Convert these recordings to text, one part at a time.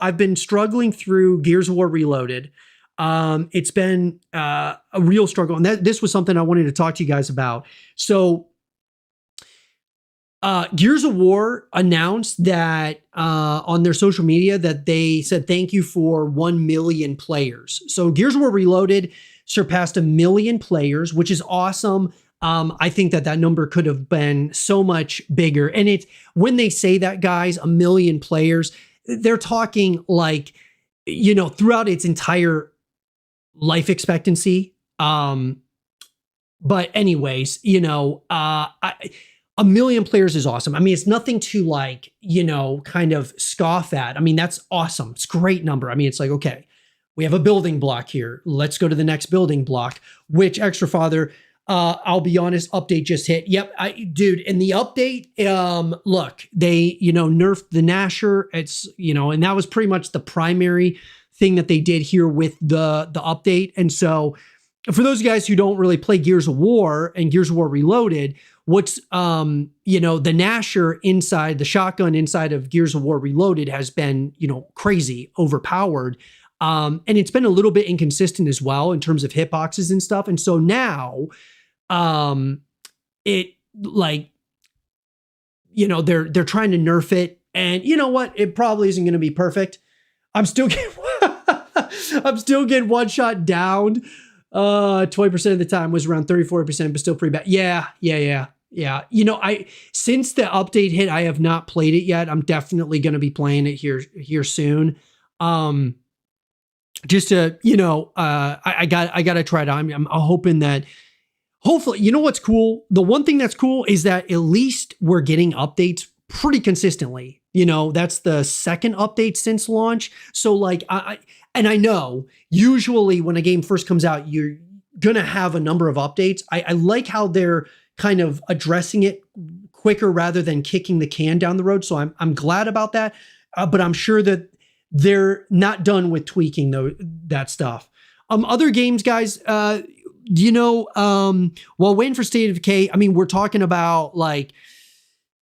I've been struggling through Gears of War Reloaded. It's been a real struggle, and this was something I wanted to talk to you guys about. So, Gears of War announced that on their social media that they said thank you for 1 million players. So Gears of War Reloaded surpassed 1 million players, which is awesome. I think that number could have been so much bigger. And it's when they say that, guys, 1 million players, they're talking like, throughout its entire life expectancy. But anyways, 1 million players is awesome. I mean, it's nothing to like, kind of scoff at. I mean, that's awesome. It's a great number. I mean, it's like, okay, we have a building block here. Let's go to the next building block, which Extra Father, I'll be honest, update just hit. Yep, dude, in the update, look, they, nerfed the Gnasher. It's, and that was pretty much the primary thing that they did here with the update. And so for those guys who don't really play Gears of War and Gears of War Reloaded, what's, the Gnasher inside, the shotgun inside of Gears of War Reloaded has been, crazy, overpowered. And it's been a little bit inconsistent as well in terms of hitboxes and stuff. And so now, it like, they're trying to nerf it, and you know what? It probably isn't going to be perfect. I'm still getting one shot down. 20% of the time, was around 34%, but still pretty bad. Yeah. Since the update hit, I have not played it yet. I'm definitely going to be playing it here soon. Just to, I got to try it out. I'm hoping that hopefully, what's cool? The one thing that's cool is that at least we're getting updates pretty consistently. That's the second update since launch. So like, I know usually when a game first comes out, you're going to have a number of updates. I like how they're kind of addressing it quicker rather than kicking the can down the road. So I'm glad about that. But I'm sure that they're not done with tweaking that stuff. Other games, guys, while waiting for State of Decay, I mean, we're talking about like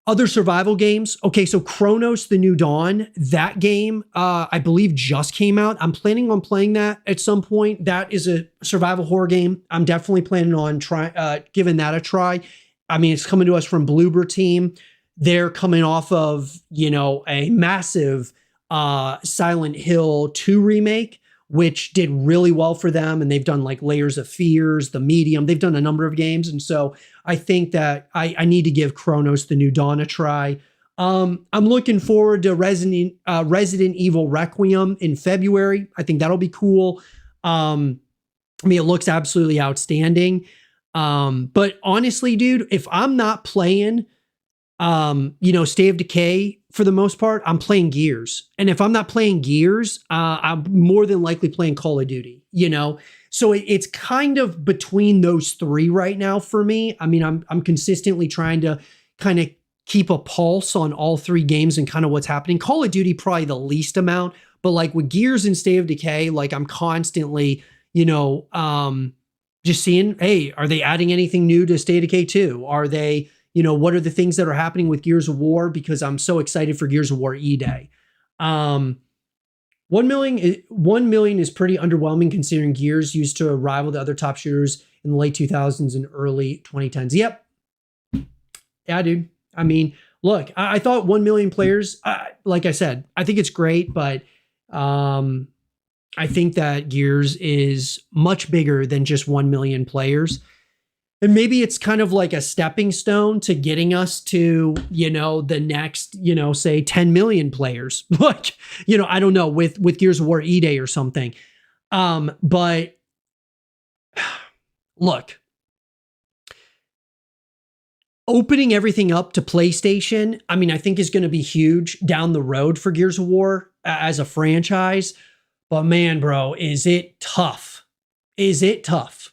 other survival games. Okay, so Chronos: The New Dawn, that game, I believe just came out. I'm planning on playing that at some point. That is a survival horror game. I'm definitely planning on giving that a try. I mean, it's coming to us from Bloober Team. They're coming off of, a massive Silent Hill 2 remake, which did really well for them. And they've done like Layers of Fears, The Medium. They've done a number of games. And so I think that I need to give Chronos: The New Dawn a try. I'm looking forward to Resident Evil Requiem in February. I think that'll be cool. I mean, it looks absolutely outstanding. But honestly, dude, if I'm not playing, State of Decay for the most part, I'm playing Gears. And if I'm not playing Gears, I'm more than likely playing Call of Duty, So it's kind of between those three right now for me. I mean, I'm consistently trying to kind of keep a pulse on all three games and kind of what's happening. Call of Duty probably the least amount, but like with Gears and State of Decay, like I'm constantly, just seeing, hey, are they adding anything new to State of Decay 2? Are they, what are the things that are happening with Gears of War? Because I'm so excited for Gears of War E-Day. 1 million is pretty underwhelming considering Gears used to rival the other top shooters in the late 2000s and early 2010s. Yep. Yeah, dude. I mean, look, I thought 1 million players, like I said, I think it's great, but I think that Gears is much bigger than just 1 million players. And maybe it's kind of like a stepping stone to getting us to, the next, say 10 million players. Like, I don't know, with Gears of War E-Day or something. But look, opening everything up to PlayStation, I mean, I think is going to be huge down the road for Gears of War as a franchise. But man, bro, is it tough? Is it tough?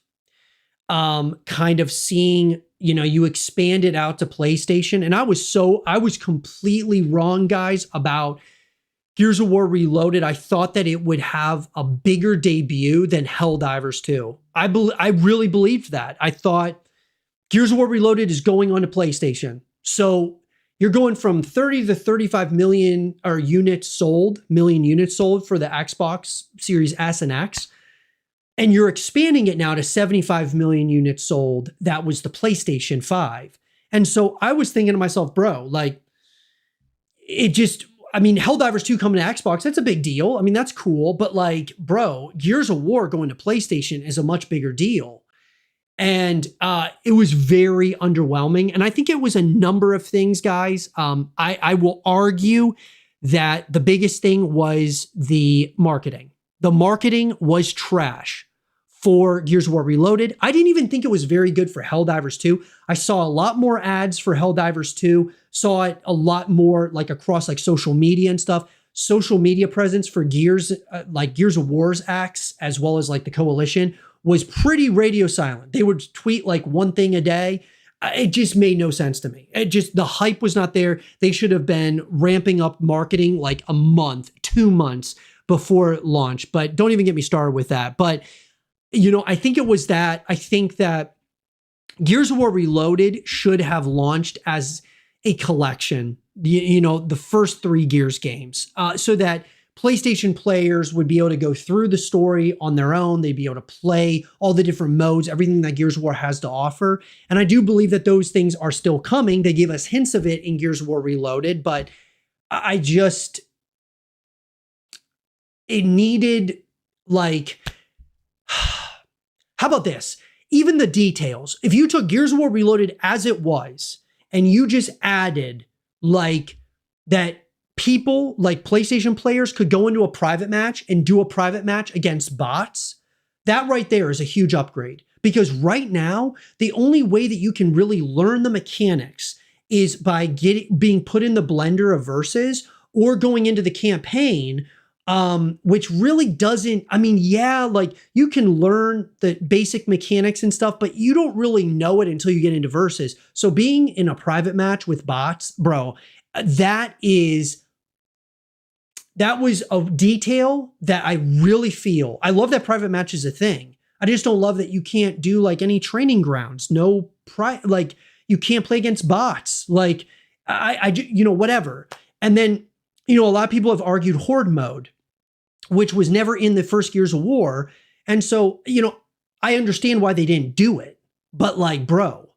Kind of seeing, you expand it out to PlayStation. And I was completely wrong, guys, about Gears of War Reloaded. I thought that it would have a bigger debut than Helldivers 2. I really believed that. I thought Gears of War Reloaded is going on to PlayStation. So, you're going from 30 to 35 million or million units sold for the Xbox Series S and X. And you're expanding it now to 75 million units sold. That was the PlayStation 5. And so I was thinking to myself, bro, like, it just, I mean, Helldivers 2 coming to Xbox, that's a big deal. I mean, that's cool. But like, bro, Gears of War going to PlayStation is a much bigger deal. And it was very underwhelming. And I think it was a number of things, guys. I will argue that the biggest thing was the marketing. The marketing was trash for Gears of War Reloaded. I didn't even think it was very good for Helldivers 2. I saw a lot more ads for Helldivers 2, saw it a lot more like across like social media and stuff. Social media presence for Gears, like Gears of War's acts, as well as like the Coalition, was pretty radio silent. They would tweet like one thing a day. It just made no sense to me. The hype was not there. They should have been ramping up marketing like a month, 2 months before launch, but don't even get me started with that. But, I think it was that. I think that Gears of War Reloaded should have launched as a collection, the first 3 Gears games, so that PlayStation players would be able to go through the story on their own. They'd be able to play all the different modes, everything that Gears of War has to offer. And I do believe that those things are still coming. They gave us hints of it in Gears of War Reloaded, but it needed like, how about this? Even the details. If you took Gears of War Reloaded as it was, and you just added like that people, like PlayStation players, could go into a private match and do a private match against bots, that right there is a huge upgrade. Because right now, the only way that you can really learn the mechanics is by being put in the blender of versus or going into the campaign, which really doesn't, like you can learn the basic mechanics and stuff, but you don't really know it until you get into versus. So being in a private match with bots, bro, that was a detail that I really feel. I love that private match is a thing. I just don't love that you can't do like any training grounds. Like you can't play against bots. Like whatever. And then, a lot of people have argued Horde mode, which was never in the first Gears of War. And so, I understand why they didn't do it, but like, bro,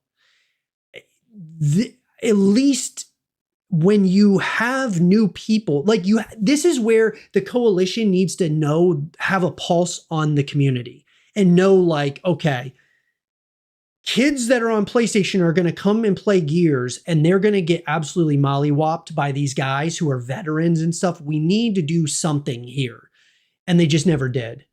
at least when you have new people, like this is where the Coalition needs to have a pulse on the community and know like, okay, kids that are on PlayStation are going to come and play Gears and they're going to get absolutely mollywopped by these guys who are veterans and stuff. We need to do something here. And they just never did.